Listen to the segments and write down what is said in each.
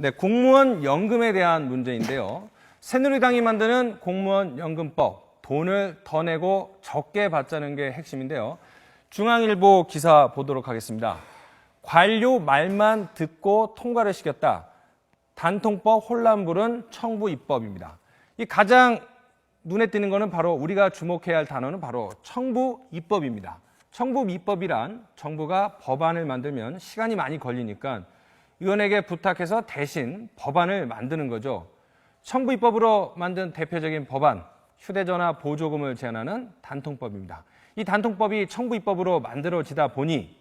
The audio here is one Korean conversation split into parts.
네, 공무원 연금에 대한 문제인데요. 새누리당이 만드는 공무원 연금법, 돈을 더 내고 적게 받자는 게 핵심인데요. 중앙일보 기사 보도록 하겠습니다. 관료 말만 듣고 통과를 시켰다. 단통법 혼란 부른 청부 입법입니다. 이 가장 눈에 띄는 거는 바로 우리가 주목해야 할 단어는 바로 청부 입법입니다. 청부 입법이란 정부가 법안을 만들면 시간이 많이 걸리니까 의원에게 부탁해서 대신 법안을 만드는 거죠. 청부 입법으로 만든 대표적인 법안, 휴대전화 보조금을 제한하는 단통법입니다. 이 단통법이 청부 입법으로 만들어지다 보니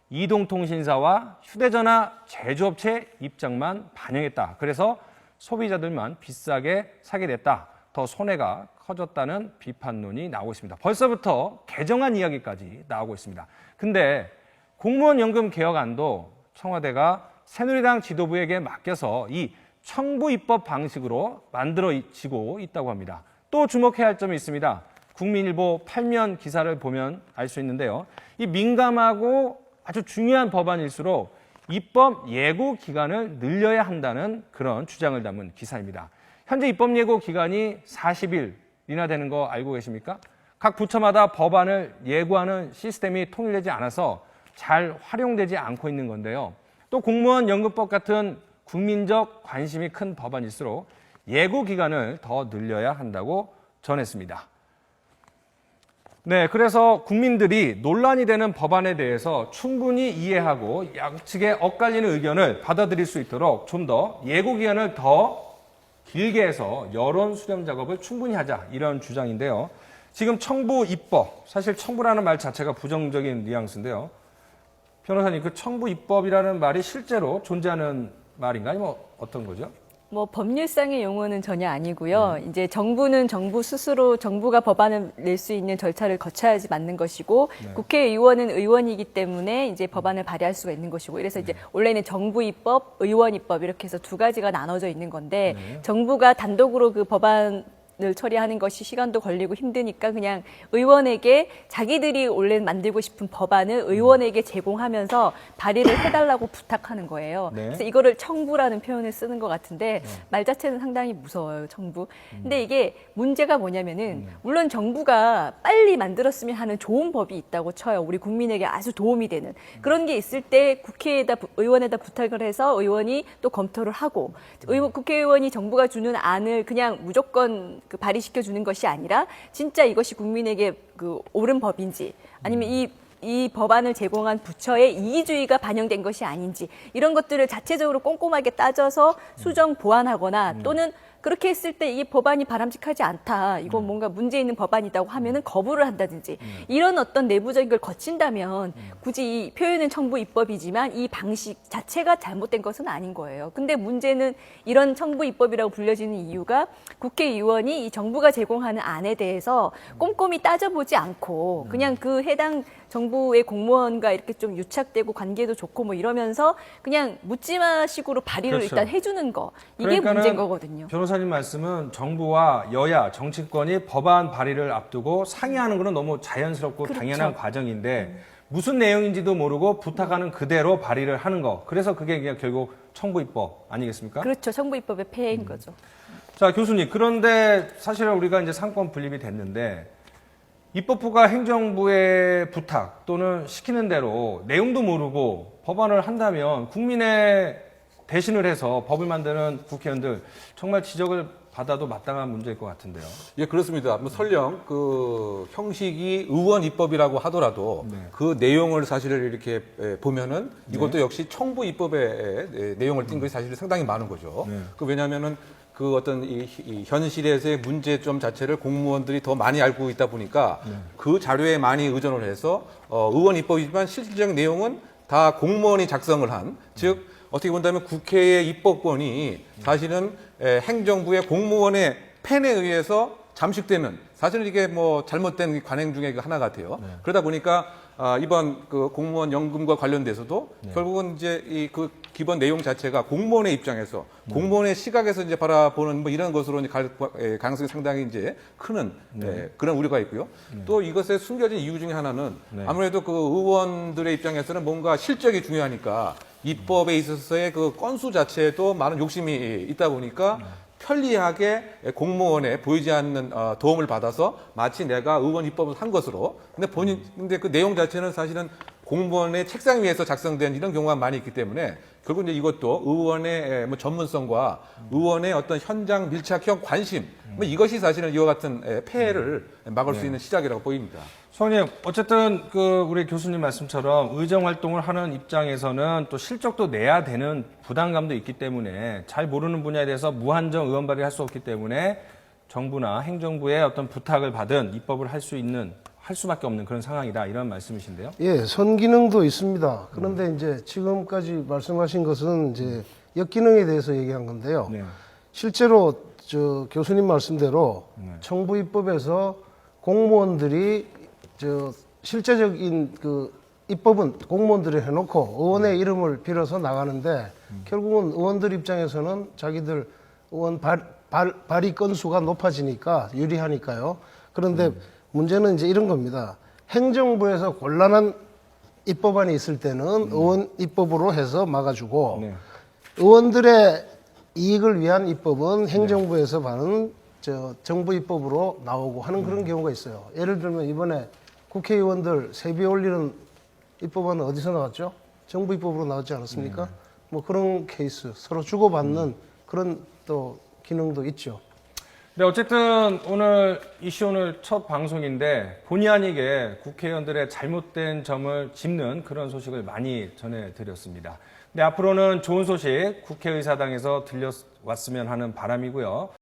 이동통신사와 휴대전화 제조업체 입장만 반영했다. 그래서 소비자들만 비싸게 사게 됐다. 더 손해가 커졌다는 비판론이 나오고 있습니다. 벌써부터 개정안 이야기까지 나오고 있습니다. 근데 공무원 연금 개혁안도 청와대가 새누리당 지도부에게 맡겨서 이 청부 입법 방식으로 만들어지고 있다고 합니다. 또 주목해야 할 점이 있습니다. 국민일보 8면 기사를 보면 알 수 있는데요. 이 민감하고 아주 중요한 법안일수록 입법 예고 기간을 늘려야 한다는 그런 주장을 담은 기사입니다. 현재 입법 예고 기간이 40일이나 되는 거 알고 계십니까? 각 부처마다 법안을 예고하는 시스템이 통일되지 않아서 잘 활용되지 않고 있는 건데요. 또 공무원 연금법 같은 국민적 관심이 큰 법안일수록 예고 기간을 더 늘려야 한다고 전했습니다. 네, 그래서 국민들이 논란이 되는 법안에 대해서 충분히 이해하고 양측의 엇갈리는 의견을 받아들일 수 있도록 좀 더 예고 기간을 더 길게 해서 여론 수렴 작업을 충분히 하자, 이런 주장인데요. 지금 청부 입법, 사실 청부라는 말 자체가 부정적인 뉘앙스인데요. 변호사님, 그 청부 입법이라는 말이 실제로 존재하는 말인가요? 아니면 어떤 거죠? 뭐 법률상의 용어는 전혀 아니고요. 이제 정부는 정부 스스로 정부가 법안을 낼 수 있는 절차를 거쳐야지 맞는 것이고, 국회의원은 의원이기 때문에 이제 법안을 발의할 수가 있는 것이고, 그래서 이제 원래는 정부 입법, 의원 입법 이렇게 해서 두 가지가 나눠져 있는 건데, 정부가 단독으로 그 법안을 처리하는 것이 시간도 걸리고 힘드니까 그냥 의원에게 자기들이 원래 만들고 싶은 법안을 의원에게 제공하면서 발의를 해달라고 부탁하는 거예요. 그래서 이거를 청부라는 표현을 쓰는 것 같은데 말 자체는 상당히 무서워요, 청부. 근데 이게 문제가 뭐냐면은 물론 정부가 빨리 만들었으면 하는 좋은 법이 있다고 쳐요. 우리 국민에게 아주 도움이 되는 그런 게 있을 때 의원에다 부탁을 해서 의원이 또 검토를 하고 국회의원이 정부가 주는 안을 그냥 무조건 그 발의시켜 주는 것이 아니라 진짜 이것이 국민에게 그 옳은 법인지 아니면 이 법안을 제공한 부처의 이기주의가 반영된 것이 아닌지 이런 것들을 자체적으로 꼼꼼하게 따져서 수정 보완하거나 또는 그렇게 했을 때 이 법안이 바람직하지 않다. 이건 뭔가 문제 있는 법안이라고 하면은 거부를 한다든지 이런 어떤 내부적인 걸 거친다면 굳이 이 표현은 청부 입법이지만 이 방식 자체가 잘못된 것은 아닌 거예요. 근데 문제는 이런 청부 입법이라고 불려지는 이유가 국회의원이 이 정부가 제공하는 안에 대해서 꼼꼼히 따져보지 않고 그냥 그 해당 정부의 공무원과 이렇게 좀 유착되고 관계도 좋고 뭐 이러면서 그냥 묻지마식으로 발의를 그렇죠. 일단 해주는 거. 이게 문제인 거거든요. 변호사님 말씀은 정부와 여야, 정치권이 법안 발의를 앞두고 상의하는 것은 너무 자연스럽고 그렇죠. 당연한 과정인데 무슨 내용인지도 모르고 부탁하는 그대로 발의를 하는 거. 그래서 그게 그냥 결국 청부 입법 아니겠습니까? 그렇죠. 청부 입법의 폐해인 거죠. 자, 교수님. 그런데 사실은 우리가 이제 상권 분립이 됐는데 입법부가 행정부의 부탁 또는 시키는 대로 내용도 모르고 법안을 한다면 국민의 대신을 해서 법을 만드는 국회의원들 정말 지적을 받아도 마땅한 문제일 것 같은데요. 예, 그렇습니다. 뭐 설령 그 형식이 의원 입법이라고 하더라도 그 내용을 사실 이렇게 보면은 이것도 역시 청부 입법의 내용을 띈 것이 사실 상당히 많은 거죠. 그 왜냐하면은 그 어떤 이 현실에서의 문제점 자체를 공무원들이 더 많이 알고 있다 보니까 그 자료에 많이 의존을 해서 의원 입법이지만 실질적 내용은 다 공무원이 작성을 한, 즉 어떻게 본다면 국회의 입법권이 사실은 행정부의 공무원의 펜에 의해서 잠식되는, 사실은 이게 뭐 잘못된 관행 중에 하나 같아요. 그러다 보니까 이번 그 공무원 연금과 관련돼서도 결국은 이제 이 그 기본 내용 자체가 공무원의 입장에서 공무원의 시각에서 이제 바라보는 뭐 이런 것으로 이제 가능성이 상당히 이제 크는 그런 우려가 있고요. 또 이것에 숨겨진 이유 중에 하나는 아무래도 그 의원들의 입장에서는 뭔가 실적이 중요하니까 입법에 있어서의 그 건수 자체에도 많은 욕심이 있다 보니까 편리하게 공무원에 보이지 않는 도움을 받아서 마치 내가 의원 입법을 한 것으로. 근데 그 내용 자체는 사실은 공무원의 책상 위에서 작성된 이런 경우가 많이 있기 때문에 결국 이제 이것도 의원의 뭐 전문성과 의원의 어떤 현장 밀착형 관심 뭐 이것이 사실은 이와 같은 폐해를 막을 수 있는 시작이라고 보입니다. 소장님, 어쨌든 그 우리 교수님 말씀처럼 의정 활동을 하는 입장에서는 또 실적도 내야 되는 부담감도 있기 때문에 잘 모르는 분야에 대해서 무한정 의원 발의할 수 없기 때문에 정부나 행정부의 어떤 부탁을 받은 입법을 할 수밖에 없는 그런 상황이다 이런 말씀이신데요. 예, 선기능도 있습니다. 그런데 이제 지금까지 말씀하신 것은 이제 역기능에 대해서 얘기한 건데요. 네. 실제로 저 교수님 말씀대로 정부 입법에서 공무원들이 저 실제적인 그 입법은 공무원들이 해놓고 의원의 이름을 빌어서 나가는데 결국은 의원들 입장에서는 자기들 의원 발의 건수가 높아지니까 유리하니까요. 그런데 문제는 이제 이런 겁니다. 행정부에서 곤란한 입법안이 있을 때는 의원 입법으로 해서 막아주고 네. 의원들의 이익을 위한 입법은 행정부에서 받은 저 정부 입법으로 나오고 하는 그런 경우가 있어요. 예를 들면 이번에 국회의원들 세비 올리는 입법안은 어디서 나왔죠? 정부 입법으로 나왔지 않았습니까? 뭐 그런 케이스 서로 주고받는 그런 또 기능도 있죠. 네, 어쨌든 오늘 첫 방송인데 본의 아니게 국회의원들의 잘못된 점을 짚는 그런 소식을 많이 전해드렸습니다. 네, 앞으로는 좋은 소식 국회의사당에서 들려왔으면 하는 바람이고요.